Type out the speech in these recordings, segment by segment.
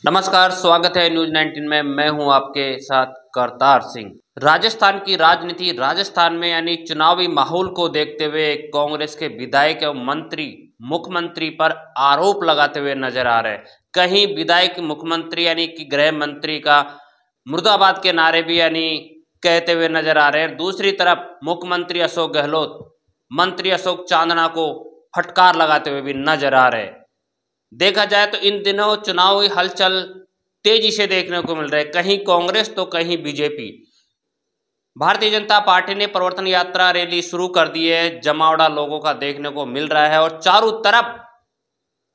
नमस्कार, स्वागत है न्यूज 19 में। मैं हूं आपके साथ करतार सिंह। राजस्थान की राजनीति, राजस्थान में यानी चुनावी माहौल को देखते हुए कांग्रेस के विधायक एवं मंत्री मुख्यमंत्री पर आरोप लगाते हुए नजर आ रहे हैं। कहीं विधायक मुख्यमंत्री यानी कि गृह मंत्री का मुर्दाबाद के नारे भी यानी कहते हुए नजर आ रहे हैं। दूसरी तरफ मुख्यमंत्री अशोक गहलोत मंत्री अशोक चांदना को फटकार लगाते हुए भी नजर आ रहे हैं। देखा जाए तो इन दिनों चुनावी हलचल तेजी से देखने को मिल रहा है, कहीं कांग्रेस तो कहीं बीजेपी। भारतीय जनता पार्टी ने परिवर्तन यात्रा रैली शुरू कर दी है, जमावड़ा लोगों का देखने को मिल रहा है और चारों तरफ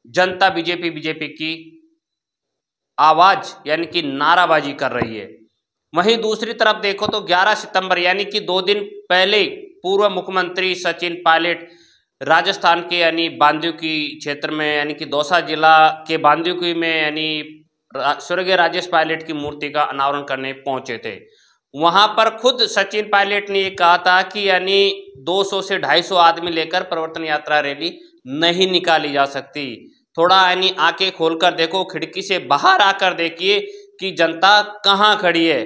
जनता बीजेपी की आवाज यानी कि नाराबाजी कर रही है। वहीं दूसरी तरफ देखो तो 11 सितंबर यानी कि 2 दिन पहले पूर्व मुख्यमंत्री सचिन पायलट राजस्थान के यानी बांदीकुई क्षेत्र में यानी कि दौसा जिला के बांदीकुई में यानी स्वर्गीय राजेश पायलट की मूर्ति का अनावरण करने पहुंचे थे। वहां पर खुद सचिन पायलट ने ये कहा था कि यानी 200 से 250 आदमी लेकर परिवर्तन यात्रा रैली नहीं निकाली जा सकती। थोड़ा यानी आंखें खोलकर देखो, खिड़की से बाहर आकर देखिए कि जनता कहाँ खड़ी है।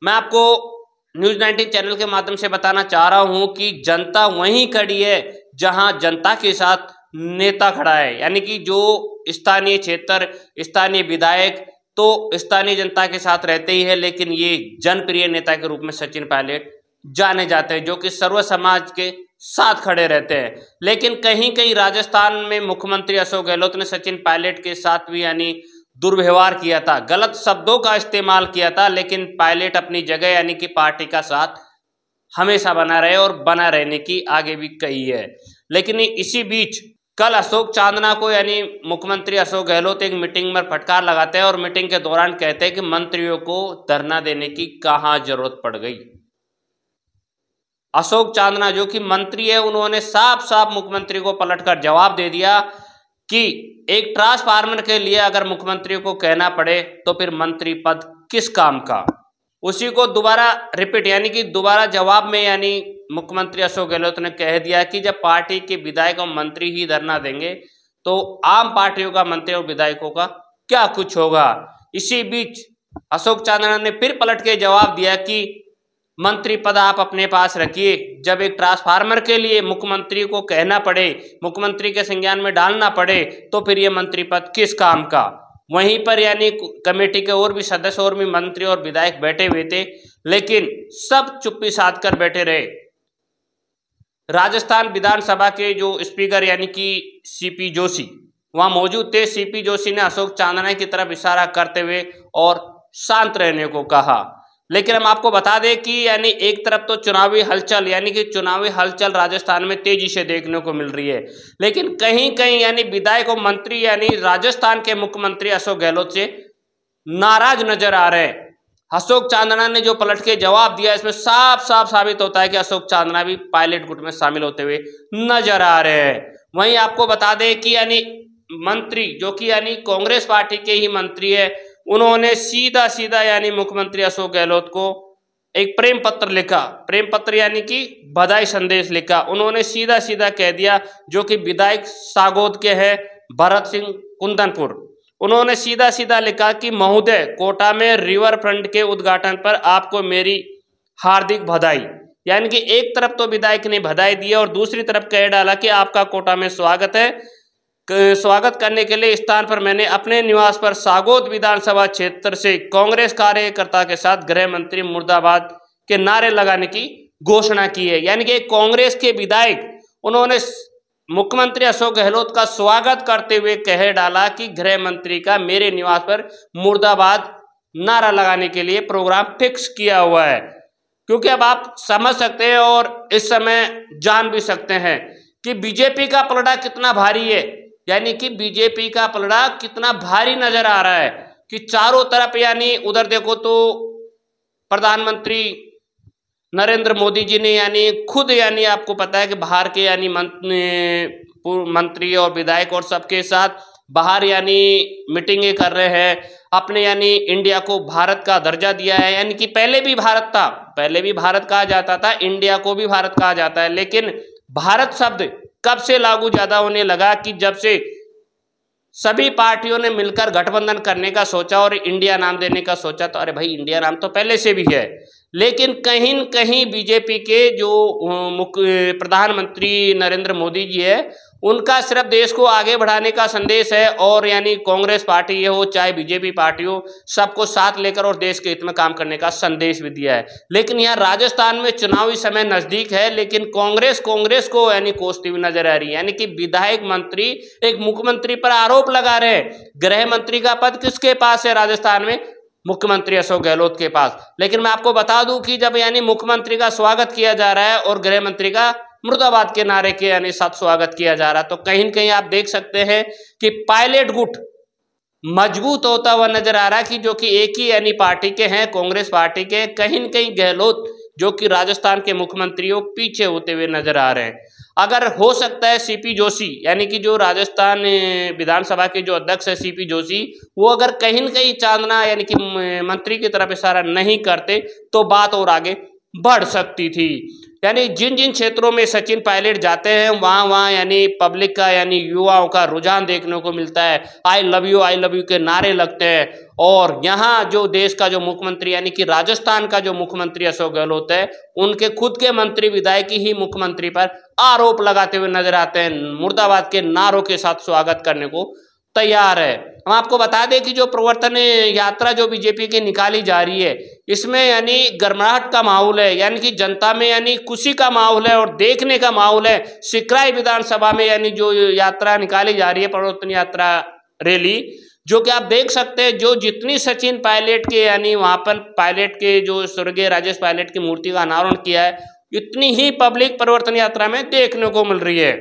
मैं आपको न्यूज 19 चैनल के माध्यम से बताना चाह रहा हूं कि जनता वहीं खड़ी है जहां जनता के साथ नेता खड़ा है, यानी कि जो स्थानीय क्षेत्र, स्थानीय विधायक तो स्थानीय जनता के साथ रहते ही है, लेकिन ये जनप्रिय नेता के रूप में सचिन पायलट जाने जाते हैं, जो कि सर्व समाज के साथ खड़े रहते हैं। लेकिन कहीं कहीं राजस्थान में मुख्यमंत्री अशोक गहलोत ने सचिन पायलट के साथ भी यानी दुर्व्यवहार किया था, गलत शब्दों का इस्तेमाल किया था, लेकिन पायलट अपनी जगह यानी कि पार्टी का साथ हमेशा बना रहे और बना रहने की आगे भी कही है। लेकिन इसी बीच कल अशोक चांदना को यानी मुख्यमंत्री अशोक गहलोत एक मीटिंग में फटकार लगाते हैं और मीटिंग के दौरान कहते हैं कि मंत्रियों को धरना देने की कहां जरूरत पड़ गई। अशोक चांदना जो कि मंत्री है, उन्होंने साफ साफ मुख्यमंत्री को पलटकर जवाब दे दिया कि एक ट्रांसफार्मर के लिए अगर मुख्यमंत्री को कहना पड़े तो फिर मंत्री पद किस काम का। उसी को दोबारा रिपीट यानी कि दोबारा जवाब में यानी मुख्यमंत्री अशोक गहलोत ने कह दिया कि जब पार्टी के विधायक और मंत्री ही धरना देंगे तो आम पार्टियों का मंत्री और विधायकों का क्या कुछ होगा। इसी बीच अशोक चांदना ने फिर पलट के जवाब दिया कि मंत्री पद आप अपने पास रखिए, जब एक ट्रांसफार्मर के लिए मुख्यमंत्री को कहना पड़े, मुख्यमंत्री के संज्ञान में डालना पड़े तो फिर ये मंत्री पद किस काम का। वहीं पर यानी कमेटी के और भी सदस्य और भी मंत्री और विधायक बैठे हुए थे, लेकिन सब चुप्पी साध कर बैठे रहे। राजस्थान विधानसभा के जो स्पीकर यानी कि सीपी जोशी वहां मौजूद थे। सीपी जोशी ने अशोक चांदना की तरफ इशारा करते हुए और शांत रहने को कहा। लेकिन हम आपको बता दें कि यानी एक तरफ तो चुनावी हलचल यानी कि चुनावी हलचल राजस्थान में तेजी से देखने को मिल रही है, लेकिन कहीं कहीं यानी विधायक और मंत्री यानी राजस्थान के मुख्यमंत्री अशोक गहलोत से नाराज नजर आ रहे हैं। अशोक चांदना ने जो पलट के जवाब दिया, इसमें साफ साफ साबित होता है कि अशोक चांदना भी पायलट गुट में शामिल होते हुए नजर आ रहे हैं। वहीं आपको बता दें कि यानी मंत्री जो कि यानी कांग्रेस पार्टी के ही मंत्री है, उन्होंने सीधा सीधा यानी मुख्यमंत्री अशोक गहलोत को एक प्रेम पत्र लिखा, प्रेम पत्र यानी कि बधाई संदेश लिखा। उन्होंने सीधा सीधा कह दिया, जो कि विधायक सागौद के हैं भरत सिंह कुंदनपुर, उन्होंने सीधा सीधा लिखा कि महोदय, कोटा में रिवर फ्रंट के उद्घाटन पर आपको मेरी हार्दिक बधाई। यानी कि एक तरफ तो विधायक ने बधाई दी और दूसरी तरफ कह डाला कि आपका कोटा में स्वागत है, स्वागत करने के लिए स्थान पर मैंने अपने निवास पर सागौद विधानसभा क्षेत्र से कांग्रेस कार्यकर्ता के साथ गृह मंत्री मुर्दाबाद के नारे लगाने की घोषणा की है। यानी कि कांग्रेस के विधायक उन्होंने मुख्यमंत्री अशोक गहलोत का स्वागत करते हुए कह डाला कि गृह मंत्री का मेरे निवास पर मुर्दाबाद नारा लगाने के लिए प्रोग्राम फिक्स किया हुआ है। क्योंकि अब आप समझ सकते हैं और इस समय जान भी सकते हैं कि बीजेपी का पलड़ा कितना भारी है, यानी कि बीजेपी का पलड़ा कितना भारी नजर आ रहा है कि चारों तरफ यानी उधर देखो तो प्रधानमंत्री नरेंद्र मोदी जी ने यानी खुद यानी आपको पता है कि बाहर के यानी मंत्री और विधायक और सबके साथ बाहर यानी मीटिंगें कर रहे हैं। अपने यानी इंडिया को भारत का दर्जा दिया है, यानी कि पहले भी भारत था, पहले भी भारत कहा जाता था, इंडिया को भी भारत कहा जाता है। लेकिन भारत शब्द कब से लागू ज्यादा होने लगा कि जब से सभी पार्टियों ने मिलकर गठबंधन करने का सोचा और इंडिया नाम देने का सोचा, तो अरे भाई इंडिया नाम तो पहले से भी है, लेकिन कहीं न कहीं बीजेपी के जो मुख्य प्रधानमंत्री नरेंद्र मोदी जी है, उनका सिर्फ देश को आगे बढ़ाने का संदेश है, और यानी कांग्रेस पार्टी हो चाहे बीजेपी पार्टी हो, सबको साथ लेकर और देश के हित में काम करने का संदेश भी दिया है। लेकिन यहाँ राजस्थान में चुनावी समय नजदीक है, लेकिन कांग्रेस को यानी कोसती हुई नजर आ रही है। यानी कि विधायक मंत्री एक मुख्यमंत्री पर आरोप लगा रहे हैं। गृह मंत्री का पद किसके पास है राजस्थान में? मुख्यमंत्री अशोक गहलोत के पास। लेकिन मैं आपको बता दूं कि जब यानी मुख्यमंत्री का स्वागत किया जा रहा है और गृह मंत्री का मुर्दाबाद के नारे के यानी साथ स्वागत किया जा रहा है, तो कहीं न कहीं आप देख सकते हैं कि पायलट गुट मजबूत होता हुआ नजर आ रहा है, कि जो कि एक ही यानी पार्टी के हैं, कांग्रेस पार्टी के। कहीं न कहीं गहलोत जो कि राजस्थान के मुख्यमंत्री हो, पीछे होते हुए नजर आ रहे हैं। अगर हो सकता है सीपी जोशी यानी कि जो राजस्थान विधानसभा के जो अध्यक्ष है सीपी जोशी, वो अगर कहीं न कहीं चांदना यानी कि मंत्री की तरफ इशारा नहीं करते तो बात और आगे बढ़ सकती थी। यानी जिन जिन क्षेत्रों में सचिन पायलट जाते हैं वहाँ यानी पब्लिक का यानी युवाओं का रुझान देखने को मिलता है। आई लव यू के नारे लगते हैं, और यहाँ जो देश का जो मुख्यमंत्री यानी कि राजस्थान का जो मुख्यमंत्री अशोक गहलोत है, उनके खुद के मंत्री विधायक ही मुख्यमंत्री पर आरोप लगाते हुए नजर आते हैं, मुर्दाबाद के नारों के साथ स्वागत करने को तैयार है। हम आपको बता दें कि जो प्रवर्तन यात्रा जो बीजेपी की निकाली जा रही है, इसमें यानी गर्माहट का माहौल है, यानी कि जनता में यानी खुशी का माहौल है और देखने का माहौल है। सिकराई विधानसभा में यानी जो यात्रा निकाली जा रही है, प्रवर्तन यात्रा रैली, जो कि आप देख सकते हैं, जो जितनी सचिन पायलट के यानी वहां पर पायलट के जो स्वर्गीय राजेश पायलट की मूर्ति का अनावरण किया है, इतनी ही पब्लिक परिवर्तन यात्रा में देखने को मिल रही है।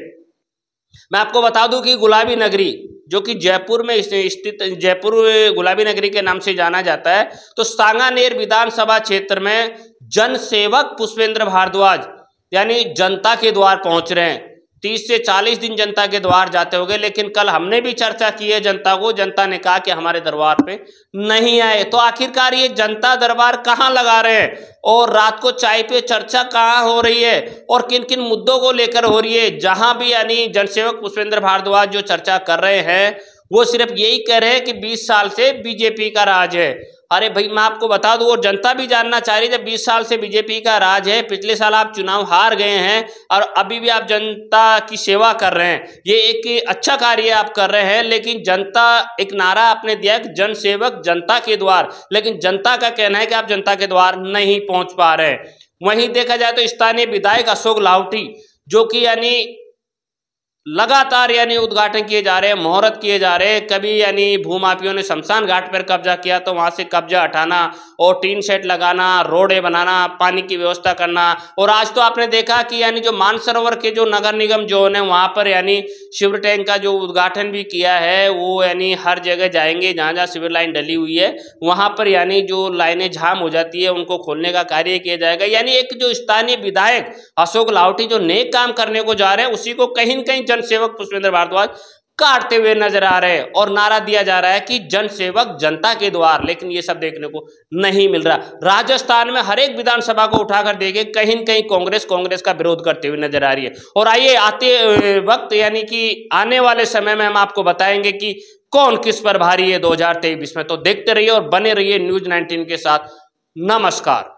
मैं आपको बता दूं कि गुलाबी नगरी जो कि जयपुर में स्थित, जयपुर गुलाबी नगरी के नाम से जाना जाता है, तो सांगानेर विधानसभा क्षेत्र में जनसेवक पुष्पेंद्र भारद्वाज यानी जनता के द्वार पहुंच रहे हैं। 30 से 40 दिन जनता के द्वार जाते होंगे, लेकिन कल हमने भी चर्चा की है जनता को, जनता ने कहा कि हमारे दरबार पे नहीं आए। तो आखिरकार ये जनता दरबार कहाँ लगा रहे हैं, और रात को चाय पे चर्चा कहाँ हो रही है, और किन किन मुद्दों को लेकर हो रही है? जहां भी यानी जनसेवक पुष्पेंद्र भारद्वाज जो चर्चा कर रहे हैं, वो सिर्फ यही कह रहे हैं कि 20 साल से बीजेपी का राज है। अरे भाई मैं आपको बता दूं, और जनता भी जानना चाह रही है, जब 20 साल से बीजेपी का राज है, पिछले साल आप चुनाव हार गए हैं और अभी भी आप जनता की सेवा कर रहे हैं, ये एक अच्छा कार्य आप कर रहे हैं। लेकिन जनता एक नारा आपने दिया कि जन सेवक जनता के द्वार, लेकिन जनता का कहना है कि आप जनता के द्वार नहीं पहुंच पा रहे हैं। वहीं देखा जाए तो स्थानीय विधायक अशोक लावटी जो कि यानी लगातार यानी उद्घाटन किए जा रहे हैं, मुहूर्त किए जा रहे हैं। कभी यानी भूमाफियों ने शमशान घाट पर कब्जा किया तो वहां से कब्जा हटाना और टीन शेड लगाना, रोडें बनाना, पानी की व्यवस्था करना। और आज तो आपने देखा कि यानी जो मानसरोवर के जो नगर निगम जोन है वहां पर यानी शिवर टैंक का जो उद्घाटन भी किया है, वो यानी हर जगह जाएंगे जहाँ जहाँ सिविल लाइन डली हुई है वहां पर यानी जो लाइनें जाम हो जाती है उनको खोलने का कार्य किया जाएगा। यानी एक जो स्थानीय विधायक अशोक लावटी जो नेक काम करने को जा रहे हैं, उसी को कहीं न कहीं जनसेवक पुष्पेंद्र भारद्वाज काटते हुए नजर आ रहे हैं, और नारा दिया जा रहा है कि जनसेवक जनता के द्वार। लेकिन ये सब देखने को नहीं मिल रहा। राजस्थान में हर एक विधानसभा को उठाकर देखे, कहीं न कहीं कांग्रेस का विरोध करते हुए नजर आ रही है। और आइए आते वक्त यानी कि आने वाले समय में हम आपको बताएंगे कि कौन किस पर भारी है 2023 में। तो देखते रहिए और बने रहिए न्यूज़ 19 के साथ। नमस्कार।